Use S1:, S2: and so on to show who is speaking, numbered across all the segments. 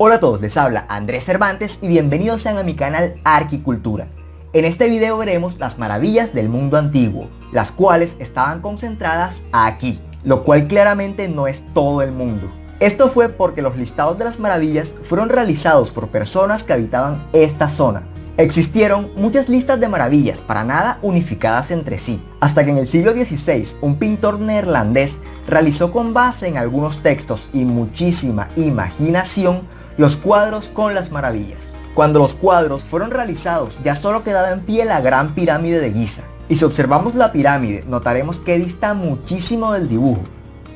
S1: Hola a todos, les habla Andrés Cervantes y bienvenidos sean a mi canal Arquicultura. En este video veremos las maravillas del mundo antiguo, las cuales estaban concentradas aquí, lo cual claramente no es todo el mundo. Esto fue porque los listados de las maravillas fueron realizados por personas que habitaban esta zona. Existieron muchas listas de maravillas, para nada unificadas entre sí, hasta que en el siglo XVI un pintor neerlandés realizó con base en algunos textos y muchísima imaginación los cuadros con las maravillas. Cuando los cuadros fueron realizados ya solo quedaba en pie la Gran Pirámide de Giza, y si observamos la pirámide notaremos que dista muchísimo del dibujo,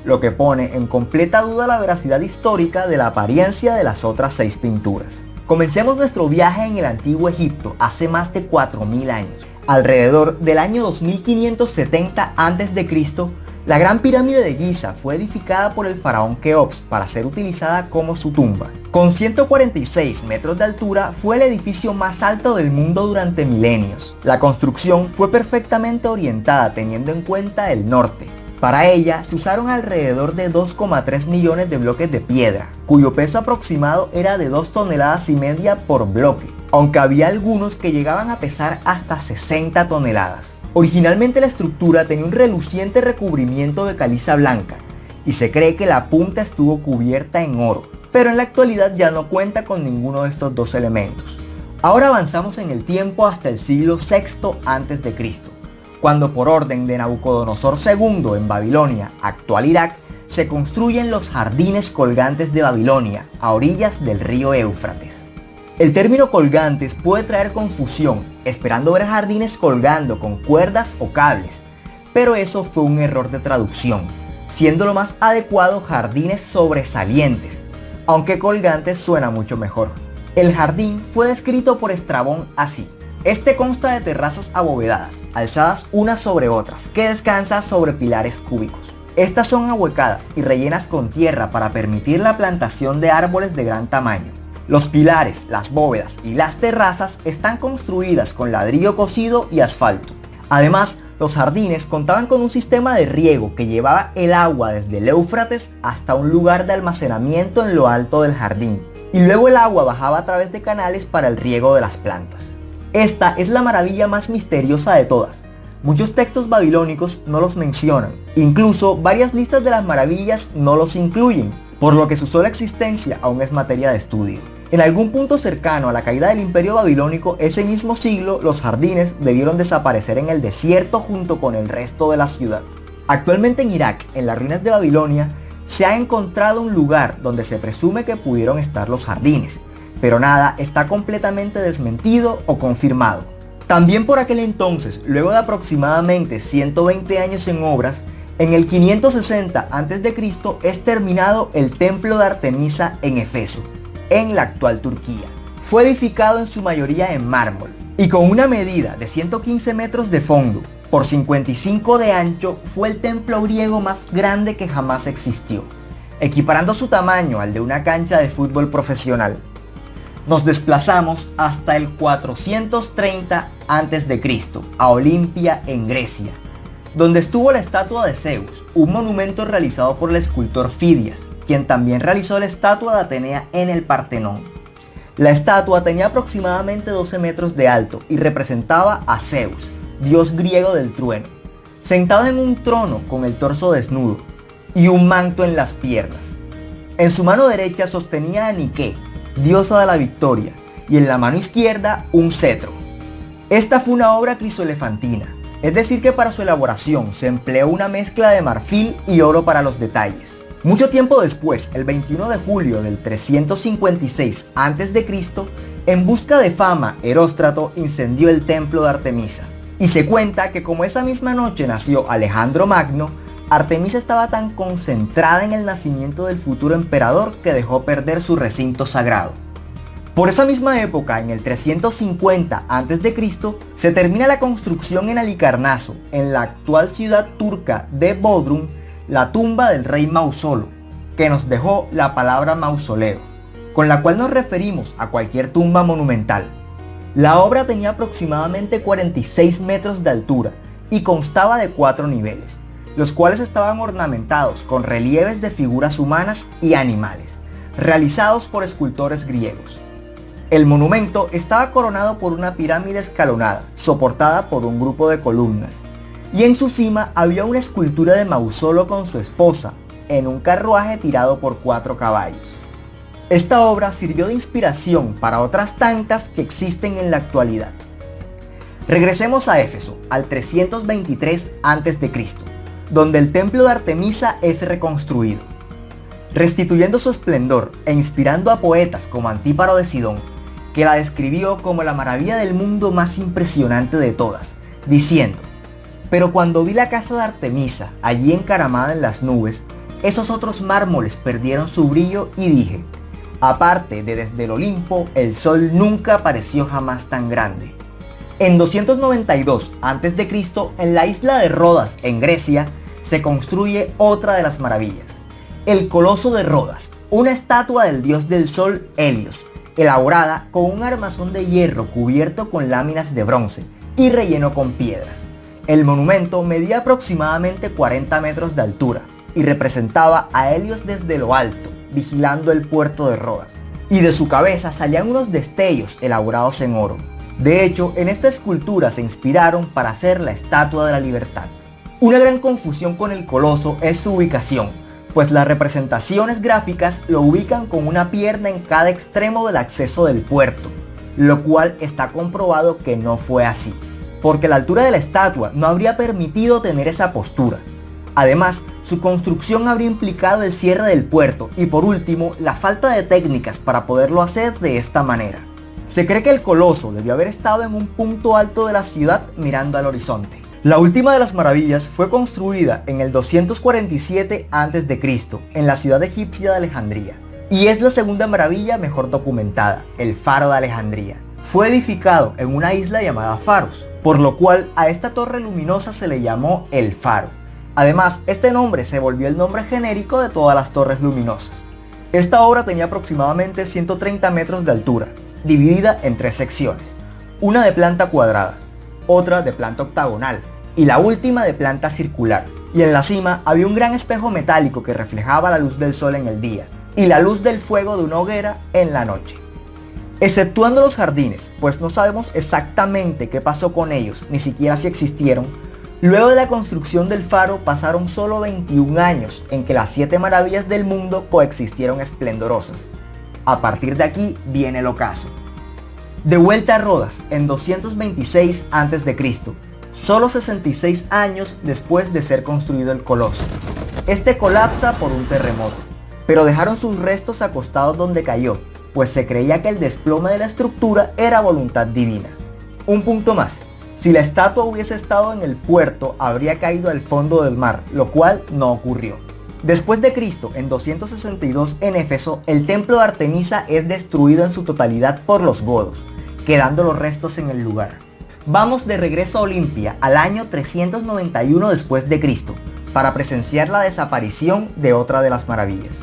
S1: lo que pone en completa duda la veracidad histórica de la apariencia de las otras 6 pinturas. Comencemos nuestro viaje en el antiguo Egipto hace más de 4000 años. Alrededor del año 2570 a.C., la Gran Pirámide de Giza fue edificada por el faraón Keops para ser utilizada como su tumba. Con 146 metros de altura fue el edificio más alto del mundo durante milenios. La construcción fue perfectamente orientada teniendo en cuenta el norte. Para ella se usaron alrededor de 2,3 millones de bloques de piedra, cuyo peso aproximado era de 2,5 toneladas por bloque, aunque había algunos que llegaban a pesar hasta 60 toneladas. Originalmente la estructura tenía un reluciente recubrimiento de caliza blanca y se cree que la punta estuvo cubierta en oro, pero en la actualidad ya no cuenta con ninguno de estos dos elementos. Ahora avanzamos en el tiempo hasta el siglo VI a.C., cuando por orden de Nabucodonosor II en Babilonia, actual Irak, se construyen los jardines colgantes de Babilonia, a orillas del río Éufrates. El término colgantes puede traer confusión, esperando ver jardines colgando con cuerdas o cables, pero eso fue un error de traducción, siendo lo más adecuado jardines sobresalientes, aunque colgantes suena mucho mejor. El jardín fue descrito por Estrabón así: este consta de terrazas abovedadas, alzadas unas sobre otras, que descansan sobre pilares cúbicos. Estas son ahuecadas y rellenas con tierra para permitir la plantación de árboles de gran tamaño. Los pilares, las bóvedas y las terrazas están construidas con ladrillo cocido y asfalto. Además, los jardines contaban con un sistema de riego que llevaba el agua desde el Éufrates hasta un lugar de almacenamiento en lo alto del jardín, y luego el agua bajaba a través de canales para el riego de las plantas. Esta es la maravilla más misteriosa de todas. Muchos textos babilónicos no los mencionan, incluso varias listas de las maravillas no los incluyen, por lo que su sola existencia aún es materia de estudio. En algún punto cercano a la caída del Imperio Babilónico, ese mismo siglo, los jardines debieron desaparecer en el desierto junto con el resto de la ciudad. Actualmente en Irak, en las ruinas de Babilonia, se ha encontrado un lugar donde se presume que pudieron estar los jardines, pero nada está completamente desmentido o confirmado. También por aquel entonces, luego de aproximadamente 120 años en obras, en el 560 a.C. es terminado el templo de Artemisa en Éfeso, en la actual Turquía. Fue edificado en su mayoría en mármol y con una medida de 115 metros de fondo por 55 de ancho, fue el templo griego más grande que jamás existió, equiparando su tamaño al de una cancha de fútbol profesional. Nos desplazamos hasta el 430 a.C. a Olimpia en Grecia, donde estuvo la estatua de Zeus, un monumento realizado por el escultor Fidias, quien también realizó la estatua de Atenea en el Partenón. La estatua tenía aproximadamente 12 metros de alto y representaba a Zeus, dios griego del trueno, sentado en un trono con el torso desnudo y un manto en las piernas. En su mano derecha sostenía a Nike, diosa de la victoria, y en la mano izquierda un cetro. Esta fue una obra crisoelefantina, es decir que para su elaboración se empleó una mezcla de marfil y oro para los detalles. Mucho tiempo después, el 21 de julio del 356 a.C., en busca de fama, Heróstrato incendió el templo de Artemisa. Y se cuenta que como esa misma noche nació Alejandro Magno, Artemisa estaba tan concentrada en el nacimiento del futuro emperador que dejó perder su recinto sagrado. Por esa misma época, en el 350 a.C., se termina la construcción en Halicarnaso, en la actual ciudad turca de Bodrum, la tumba del rey Mausolo, que nos dejó la palabra mausoleo, con la cual nos referimos a cualquier tumba monumental. La obra tenía aproximadamente 46 metros de altura y constaba de 4 niveles, los cuales estaban ornamentados con relieves de figuras humanas y animales, realizados por escultores griegos. El monumento estaba coronado por una pirámide escalonada, soportada por un grupo de columnas, y en su cima había una escultura de Mausolo con su esposa, en un carruaje tirado por 4 caballos. Esta obra sirvió de inspiración para otras tantas que existen en la actualidad. Regresemos a Éfeso, al 323 a.C., donde el templo de Artemisa es reconstruido. Restituyendo su esplendor e inspirando a poetas como Antíparo de Sidón, que la describió como la maravilla del mundo más impresionante de todas, diciendo: pero cuando vi la casa de Artemisa allí encaramada en las nubes, esos otros mármoles perdieron su brillo y dije: aparte de desde el Olimpo, el sol nunca apareció jamás tan grande. En 292 a.C., en la isla de Rodas, en Grecia, se construye otra de las maravillas, el Coloso de Rodas, una estatua del dios del sol Helios, elaborada con un armazón de hierro cubierto con láminas de bronce y relleno con piedras. El monumento medía aproximadamente 40 metros de altura y representaba a Helios desde lo alto, vigilando el puerto de Rodas, y de su cabeza salían unos destellos elaborados en oro. De hecho, en esta escultura se inspiraron para hacer la Estatua de la Libertad. Una gran confusión con el coloso es su ubicación, pues las representaciones gráficas lo ubican con una pierna en cada extremo del acceso del puerto, lo cual está comprobado que no fue así, porque la altura de la estatua no habría permitido tener esa postura. Además, su construcción habría implicado el cierre del puerto y por último, la falta de técnicas para poderlo hacer de esta manera. Se cree que el coloso debió haber estado en un punto alto de la ciudad mirando al horizonte. La última de las maravillas fue construida en el 247 a.C. en la ciudad egipcia de Alejandría, y es la segunda maravilla mejor documentada, el Faro de Alejandría. Fue edificado en una isla llamada Faros, por lo cual a esta torre luminosa se le llamó el Faro. Además, este nombre se volvió el nombre genérico de todas las torres luminosas. Esta obra tenía aproximadamente 130 metros de altura, dividida en 3 secciones, una de planta cuadrada, otra de planta octagonal y la última de planta circular, y en la cima había un gran espejo metálico que reflejaba la luz del sol en el día y la luz del fuego de una hoguera en la noche. Exceptuando los jardines, pues no sabemos exactamente qué pasó con ellos, ni siquiera si existieron, luego de la construcción del faro pasaron solo 21 años en que las 7 maravillas del mundo coexistieron esplendorosas. A partir de aquí viene el ocaso. De vuelta a Rodas en 226 a.C., solo 66 años después de ser construido el coloso. Este colapsa por un terremoto, pero dejaron sus restos acostados donde cayó, pues se creía que el desplome de la estructura era voluntad divina. Un punto más, si la estatua hubiese estado en el puerto, habría caído al fondo del mar, lo cual no ocurrió. Después de Cristo, en 262 en Éfeso, el templo de Artemisa es destruido en su totalidad por los godos, quedando los restos en el lugar. Vamos de regreso a Olimpia al año 391 después de Cristo, para presenciar la desaparición de otra de las maravillas.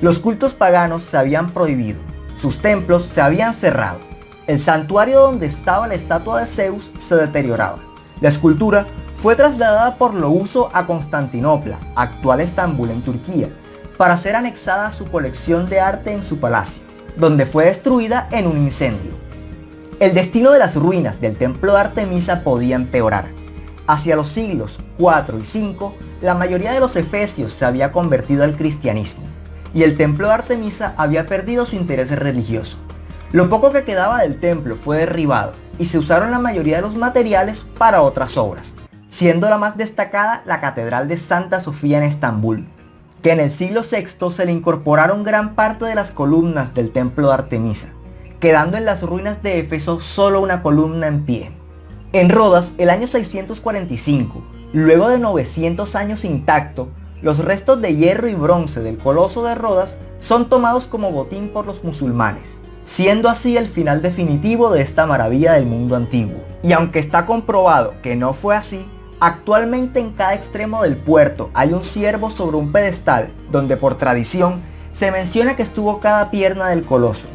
S1: Los cultos paganos se habían prohibido, sus templos se habían cerrado, el santuario donde estaba la estatua de Zeus se deterioraba. La escultura fue trasladada por lo uso a Constantinopla, actual Estambul en Turquía, para ser anexada a su colección de arte en su palacio, donde fue destruida en un incendio. El destino de las ruinas del templo de Artemisa podía empeorar. Hacia los siglos IV y V, la mayoría de los efesios se había convertido al cristianismo, y el templo de Artemisa había perdido su interés religioso. Lo poco que quedaba del templo fue derribado, y se usaron la mayoría de los materiales para otras obras, siendo la más destacada la Catedral de Santa Sofía en Estambul, que en el siglo VI se le incorporaron gran parte de las columnas del templo de Artemisa, quedando en las ruinas de Éfeso solo una columna en pie. En Rodas, el año 645, luego de 900 años intacto, los restos de hierro y bronce del coloso de Rodas son tomados como botín por los musulmanes, siendo así el final definitivo de esta maravilla del mundo antiguo. Y aunque está comprobado que no fue así, actualmente en cada extremo del puerto hay un ciervo sobre un pedestal donde por tradición se menciona que estuvo cada pierna del coloso.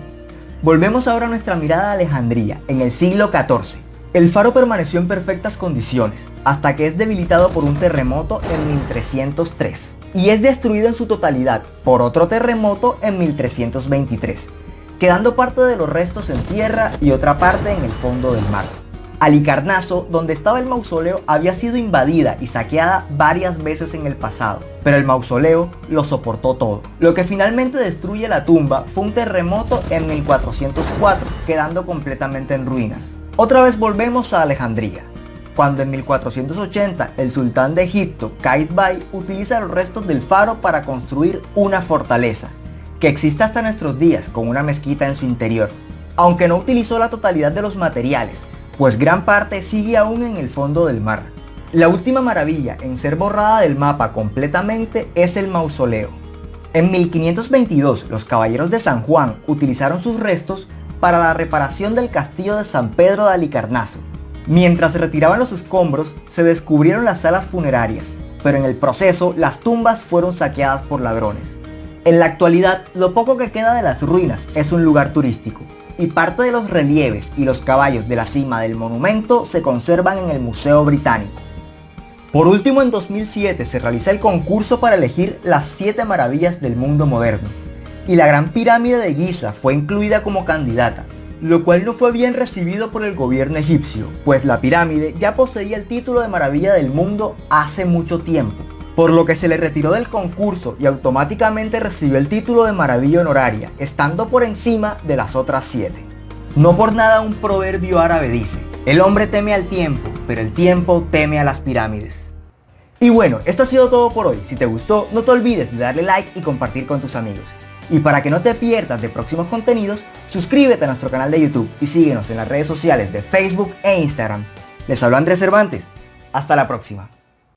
S1: Volvemos ahora a nuestra mirada a Alejandría, en el siglo XIV. El faro permaneció en perfectas condiciones, hasta que es debilitado por un terremoto en 1303, y es destruido en su totalidad por otro terremoto en 1323, quedando parte de los restos en tierra y otra parte en el fondo del mar. Halicarnaso, donde estaba el mausoleo, había sido invadida y saqueada varias veces en el pasado, pero el mausoleo lo soportó todo. Lo que finalmente destruye la tumba fue un terremoto en 1404, quedando completamente en ruinas. Otra vez volvemos a Alejandría, cuando en 1480 el sultán de Egipto, Qaitbay, utiliza los restos del faro para construir una fortaleza, que existe hasta nuestros días con una mezquita en su interior, aunque no utilizó la totalidad de los materiales, pues gran parte sigue aún en el fondo del mar. La última maravilla en ser borrada del mapa completamente es el mausoleo. En 1522 los caballeros de San Juan utilizaron sus restos para la reparación del castillo de San Pedro de Halicarnaso. Mientras retiraban los escombros se descubrieron las salas funerarias, pero en el proceso las tumbas fueron saqueadas por ladrones. En la actualidad lo poco que queda de las ruinas es un lugar turístico, y parte de los relieves y los caballos de la cima del monumento se conservan en el Museo Británico. Por último, en 2007 se realiza el concurso para elegir las 7 maravillas del mundo moderno, y la Gran Pirámide de Giza fue incluida como candidata, lo cual no fue bien recibido por el gobierno egipcio, pues la pirámide ya poseía el título de maravilla del mundo hace mucho tiempo, por lo que se le retiró del concurso y automáticamente recibió el título de maravilla honoraria, estando por encima de las otras 7. No por nada un proverbio árabe dice: el hombre teme al tiempo, pero el tiempo teme a las pirámides. Y bueno, esto ha sido todo por hoy. Si te gustó, no te olvides de darle like y compartir con tus amigos. Y para que no te pierdas de próximos contenidos, suscríbete a nuestro canal de YouTube y síguenos en las redes sociales de Facebook e Instagram. Les habló Andrés Cervantes. Hasta la próxima.